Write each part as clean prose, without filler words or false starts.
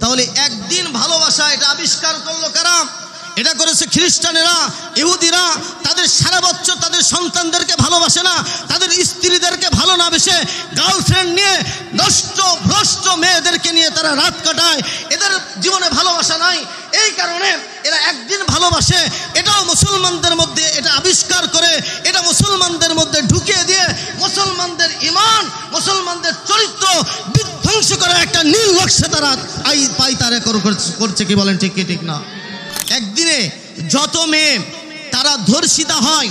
তাহলে একদিন ভালোবাসা এটা আবিষ্কার করলো কারা? এটা করেছে খ্রিস্টানেরা, ইহুদিরা। তাদের সারা বছর তাদের সন্তানদেরকে ভালোবাসে না, তাদের স্ত্রীদেরকে ভালো না বেসে গার্লফ্রেন্ড নিয়ে নষ্ট ভ্রষ্ট মেয়েদেরকে নিয়ে তারা রাত কাটায়। এদের জীবনে ভালোবাসা নাই, এই কারণে এরা একদিন ভালোবাসে। এটাও মুসলমানদের মধ্যে এটা আবিষ্কার করে, এটা মুসলমানদের মধ্যে ঢুকিয়ে দিয়ে মুসলমানদের ঈমান, মুসলমানদের চরিত্র বিধ্বংস করার একটা নীল নকশা তারা পায়তারা করছে। কি বলেন ঠিক কি ঠিক না? একদিনে যত মেয়ে তারা ধর্ষিতা হয়,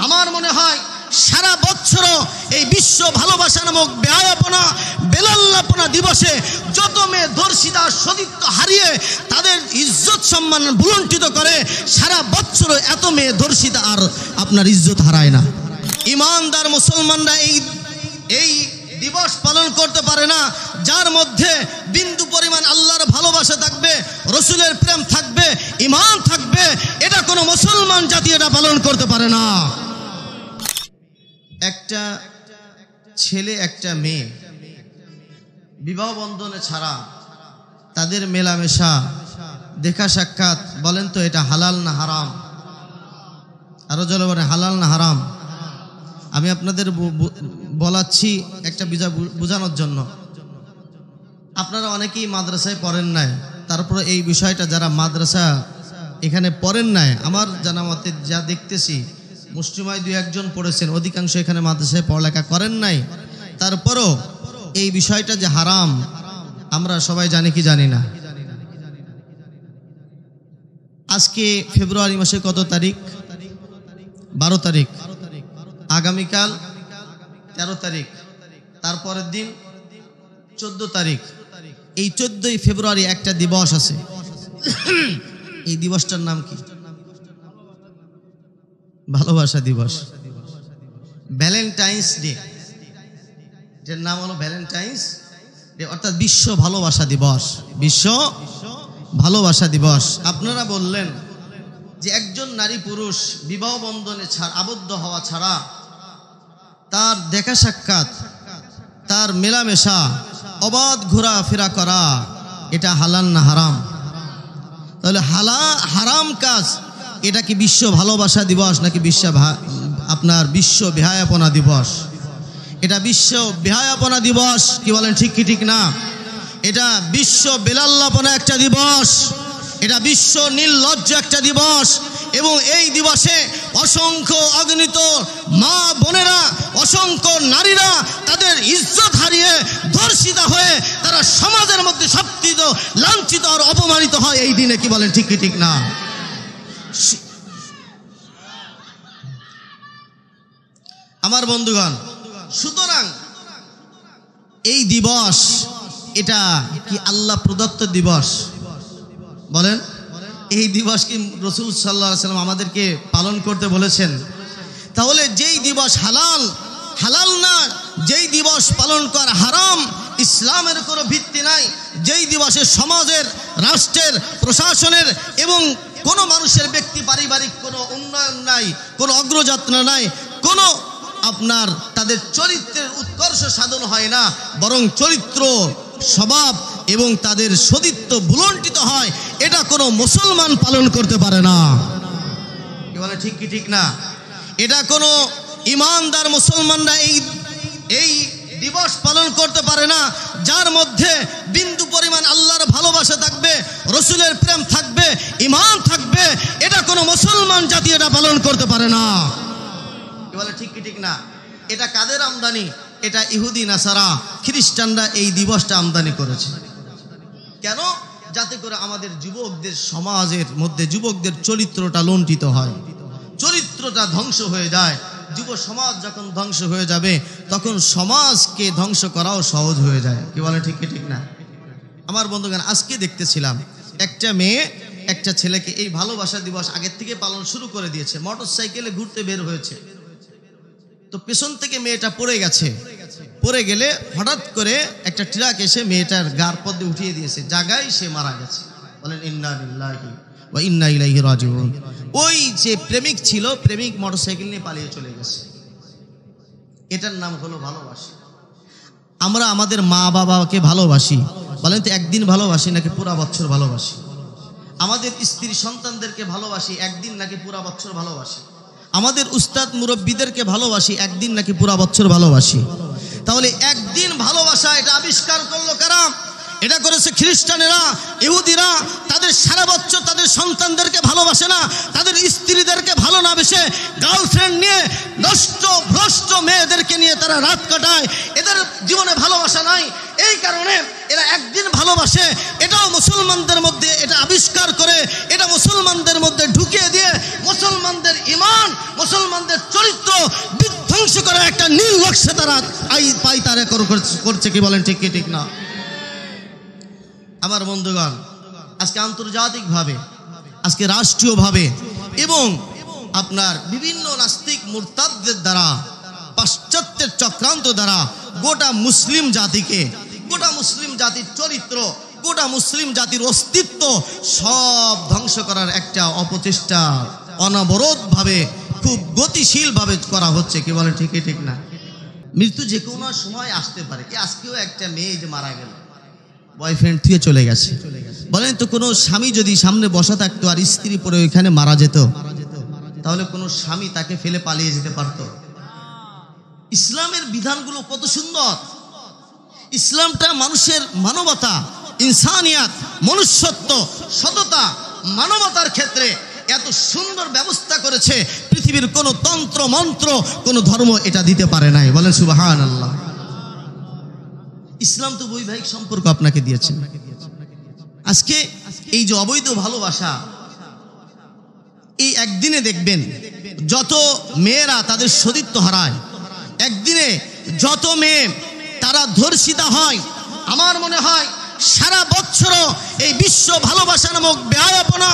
আমার মনে হয় সারা বছরও এই বিশ্ব ভালোবাসা নামক বেহায়াপনা বেলাল্লাপনা দিবসে যত মেয়ে ধর্ষিতা সতীত্ব হারিয়ে তাদের ইজ্জত সম্মান ভুলুণ্ঠিত করে, সারা বছরও এত মেয়ে ধর্ষিতা আর আপনার ইজ্জত হারায় না। ইমানদার মুসলমানরা এই দিবস পালন করতে পারে না যার মধ্যে বিন্দু পরিমাণ আল্লাহর ভালোবাসা থাকবে, রসুলের প্রেম থাকবে, ঈমান থাকবে। এটা কোনো মুসলমান জাতি এটা পালন করতে পারে না। একটা ছেলে একটা মেয়ে বিবাহ বন্ধনে ছাড়া তাদের মেলামেশা দেখা সাক্ষাৎ, বলেন তো এটা হালাল না হারাম? আরো জলে বলেন হালাল না হারাম? আমি আপনাদের বলাচ্ছি একটা বোঝানোর জন্য। আপনারা অনেকেই মাদ্রাসায় পড়েন নাই, তারপরে এই বিষয়টা যারা মাদ্রাসা এখানে পড়েন নাই, আমার জানা মতে যা দেখতেছি মুসলিমায় দুই একজন পড়েছেন, অধিকাংশ এখানে মাদ্রাসায় পড়ালেখা করেন নাই। তারপরও এই বিষয়টা যে হারাম আমরা সবাই জানি কি জানি না? আজকে ফেব্রুয়ারি মাসের কত তারিখ? 12 তারিখ। আগামীকাল 13 তারিখ, তারপরের দিন 14 তারিখ। এই 14ই ফেব্রুয়ারি একটা দিবস আছে। এই দিবসটার নাম কি? ভালোবাসা দিবস, ভ্যালেন্টাইন্স ডে। এর নাম হলো ভ্যালেন্টাইন্স ডে, অর্থাৎ বিশ্ব ভালোবাসা দিবস। বিশ্ব ভালোবাসা দিবস। আপনারা বললেন যে একজন নারী পুরুষ বিবাহ বন্ধনে আবদ্ধ হওয়া ছাড়া তার দেখা সাক্ষাৎ, তার মেলামেশা, অবাধ ঘোরাফেরা করা এটা হালাল না হারাম? তাহলে হারাম কাজ এটা কি বিশ্ব ভালোবাসা দিবস নাকি আপনার বিশ্ব বেহায়াপনা দিবস? এটা বিশ্ব বেহায়াপনা দিবস। কি বলেন ঠিক কি ঠিক না? এটা বিশ্ব বেলাল্লাপনা একটা দিবস, এটা বিশ্ব নির্লজ্জ একটা দিবস। এবং এই দিবসে অসংখ্য অগণিত মা বোনেরা, অসংখ্য নারীরা তাদের ইজ্জত হারিয়ে ধর্ষিতা হয়ে তারা সমাজের মধ্যে সবকিত লাঞ্ছিত আর অপমানিত হয় এই দিনে। কি বলেন ঠিক কি ঠিক না? আমার বন্ধুগণ, সুতরাং এই দিবস এটা কি আল্লাহ প্রদত্ত দিবস? বলেন, এই দিবস কি রাসূল সাল্লাল্লাহু আলাইহি ওয়াসাল্লাম আমাদেরকে পালন করতে বলেছেন? তাহলে যেই দিবস হালাল না, যেই দিবস পালন করা হারাম, ইসলামের কোনো ভিত্তি নাই। যেই দিবসে সমাজের, রাষ্ট্রের, প্রশাসনের এবং কোনো মানুষের ব্যক্তি পারিবারিক কোনো উন্নয়ন নাই, কোনো অগ্রযাত্রা নাই, কোনো আপনার তাদের চরিত্রের উৎকর্ষ সাধন হয় না, বরং চরিত্র, স্বভাব এবং তাদের সতীত্ব ভুলুণ্ঠিত হয়। এটা কোনো মুসলমান পালন করতে পারে না। কি বলে ঠিক কি ঠিক না? এটা কোনো ইমানদার মুসলমানরা এই দিবস পালন করতে পারে না যার মধ্যে বিন্দু পরিমাণ আল্লাহর ভালোবাসা থাকবে, রসুলের প্রেম থাকবে, ঈমান থাকবে। এটা কোনো মুসলমান জাতি এটা পালন করতে পারে না। কি বলে ঠিক কি ঠিক না? এটা কাদের আমদানি? এটা ইহুদি, নাসারা, খ্রিস্টানরা এই দিবসটা আমদানি করেছে। কেন? যাতে করে আমাদের যুবকদের, সমাজের মধ্যে যুবকদের চরিত্রটা লুণ্ঠিত হয়, চরিত্রটা ধ্বংস হয়ে যায়। যুব সমাজ যখন ধ্বংস হয়ে যাবে তখন সমাজকে ধ্বংস করাও সহজ হয়ে যায়। কি বলে ঠিক কি ঠিক না? আমার বন্ধুগণ, আজকে দেখতেছিলাম একটা মেয়ে একটা ছেলেকে এই ভালোবাসা দিবস আগের থেকে পালন শুরু করে দিয়েছে। মোটর সাইকেলে ঘুরতে বের হয়েছে, তো পেছন থেকে মেয়েটা পড়ে গেছে। পড়ে গেলে হঠাৎ করে একটা ট্রাক এসে মেয়েটার গার পদ্মে উঠিয়ে দিয়েছে, জায়গায় সে মারা গেছে। বলেন ইন্না লিল্লাহি ওয়া ইন্না ইলাইহি রাজিউন। ওই যে প্রেমিক ছিল, প্রেমিক মোটরসাইকেল নিয়ে পালিয়ে চলে গেছে। এটার নাম হলো ভালোবাসা। আমরা আমাদের মা বাবাকে ভালোবাসি, বলেন তো একদিন ভালোবাসি নাকি পুরা বছর ভালোবাসি? আমাদের স্ত্রী সন্তানদেরকে ভালোবাসি একদিন নাকি পুরা বছর ভালোবাসি? আমাদের উস্তাদ মুরব্বীদেরকে ভালোবাসি একদিন নাকি পুরা বছর ভালোবাসি? তাহলে একদিন ভালোবাসা এটা আবিষ্কার করলো কারা? এটা করেছে খ্রিস্টানেরা, ইহুদিরা। তাদের সারা বছর তাদের সন্তানদেরকে ভালোবাসে না, তাদের স্ত্রীদেরকে ভালো না বেসে গার্লফ্রেন্ড নিয়ে নষ্ট ভ্রষ্ট মেয়েদেরকে নিয়ে তারা রাত কাটায়। এদের জীবনে ভালোবাসা নাই, এই কারণে এরা একদিন ভালোবাসে। এটাও মুসলমানদের মধ্যে এটা আবিষ্কার করে, এটা মুসলমানদের মধ্যে ঢুকিয়ে দিয়ে মুসলমানদের ঈমান, মুসলমানদের চরিত্র বিধ্বংস করে একটা নির্লক্ষ্যে তারা পায়তারা করছে। কি বলেন ঠিক কি ঠিক না? আমার বন্ধুগণ, আজকে আন্তর্জাতিকভাবে, আজকে রাষ্ট্রীয়ভাবে এবং আপনার বিভিন্ন নাস্তিক মুরতাদদের দ্বারা, পাশ্চাত্যের চক্রান্ত দ্বারা গোটা মুসলিম জাতিকে, গোটা মুসলিম জাতির চরিত্র, গোটা মুসলিম জাতির অস্তিত্ব সব ধ্বংস করার একটা অপচেষ্টা অনবরতভাবে খুব গতিশীলভাবে করা হচ্ছে। কি বলে ঠিক ঠিক না? মৃত্যু যে কোনো সময় আসতে পারে। আজকেও একটা মেয়ে যে মারা গেল, বয়ফ্রেন্ড থুয়ে চলে গেছে। বলেন তো কোনো স্বামী যদি সামনে বসা থাকতো আর স্ত্রী পরে ওইখানে মারা যেত, তাহলে কোনো স্বামী তাকে ফেলে পালিয়ে যেতে পারত? ইসলামের বিধানগুলো কত সুন্দর! ইসলামটা মানুষের মানবতা, ইনসানিয়াত, মনুষ্যত্ব, সততা, মানবতার ক্ষেত্রে এত সুন্দর ব্যবস্থা করেছে, পৃথিবীর কোনো তন্ত্র মন্ত্র, কোনো ধর্ম এটা দিতে পারে নাই। বলেন সুবহানাল্লাহ। ইসলাম তো বৈবাহিক সম্পর্ক আপনাকে দিয়েছেন। আজকে এই যে অবৈধ ভালোবাসা, এই একদিনে দেখবেন যত মেয়েরা তাদের সতীত্ব হারায়, একদিনে যত মেয়ে তারা ধর্ষিতা হয়, আমার মনে হয় সারা বছরও এই বিশ্ব ভালোবাসা নামক বেহায়াপনা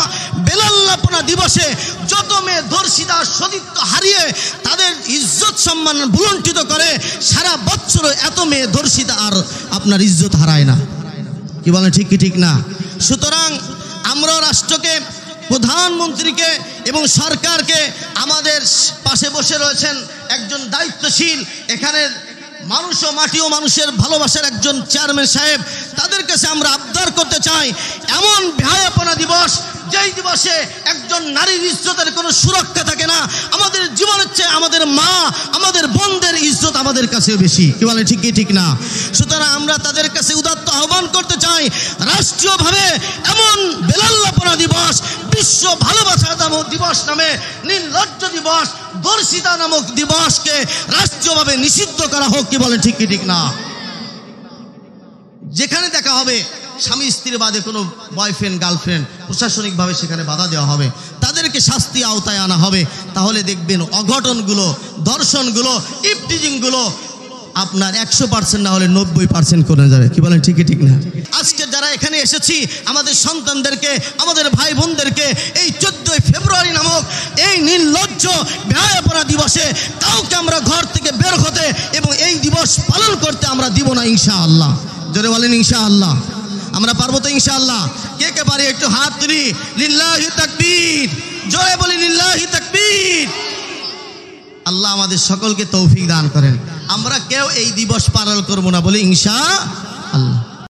বেলাল্লাপনা দিবসে যত মেয়ে ধর্ষিতা সতীত্ব হারিয়ে তাদের ইজ্জত সম্মান ভুলুণ্ঠিত করে, সারা বছরও এত মেয়ে ধর্ষিতা আর আপনার ইজ্জত হারায় না। কি বলেন ঠিক কি ঠিক না? সুতরাং আমরা রাষ্ট্রকে, প্রধানমন্ত্রীকে এবং সরকারকে, আমাদের পাশে বসে রয়েছেন একজন দায়িত্বশীল, এখানে মানুষ ও মাটি ও মানুষের ভালোবাসার একজন চেয়ারম্যান সাহেব, তাদের কাছে আমরা আবদার করতে চাই, এমন বেহায়াপনা দিবস যেই দিবসে একজন নারীর ইজ্জতের কোনো সুরক্ষা থাকে না, আমাদের জীবনের চেয়ে আমাদের মা, আমাদের বোনদের ইজ্জত আমাদের কাছে বেশি। কি বলে ঠিক কি ঠিক না? সুতরাং আমরা তাদের কাছে উদাত্ত আহ্বান করতে চাই, রাষ্ট্রীয়ভাবে এমন বেলাল্লাপনা দিবস, বিশ্ব ভালোবাসা নামক দিবস নামে নির্লজ্জ দিবস, ধর্ষিতা নামক দিবসকে রাষ্ট্রীয়ভাবে নিষিদ্ধ করা হোক। কি বলে ঠিক কি ঠিক না? যেখানে দেখা হবে স্বামী স্ত্রী বাদে কোনো বয়ফ্রেন্ড গার্লফ্রেন্ড, প্রশাসনিকভাবে সেখানে বাধা দেওয়া হবে, তাদেরকে শাস্তি আওতায় আনা হবে। তাহলে দেখবেন অঘটনগুলো, ধর্ষণগুলো, ইফটিজিংগুলো আপনার 100% না হলে 90% করে যাবে। কি বলেন ঠিক ঠিক না? আজকে যারা এখানে এসেছি, আমাদের সন্তানদেরকে, আমাদের ভাই বোনদেরকে এই 14 ফেব্রুয়ারি নামক এই নির্লজ্জ বেহায়াপনা দিবসে কাউকে আমরা ঘর থেকে বের হতে এবং এই দিবস পালন করতে আমরা দিব না ইনশাআল্লাহ। জোরে বলেন ইনশাআল্লাহ। আমরা পারবো তো ইনশাআল্লাহ? কে কে পারি একটু হাত তুলি। লিল্লাহি তাকবীর, জোরে বলি লিল্লাহি তাকবীর। আল্লাহ আমাদের সকলকে তৌফিক দান করেন। আমরা কেউ এই দিবস পালন করব না বলে ইনশাআল্লাহ।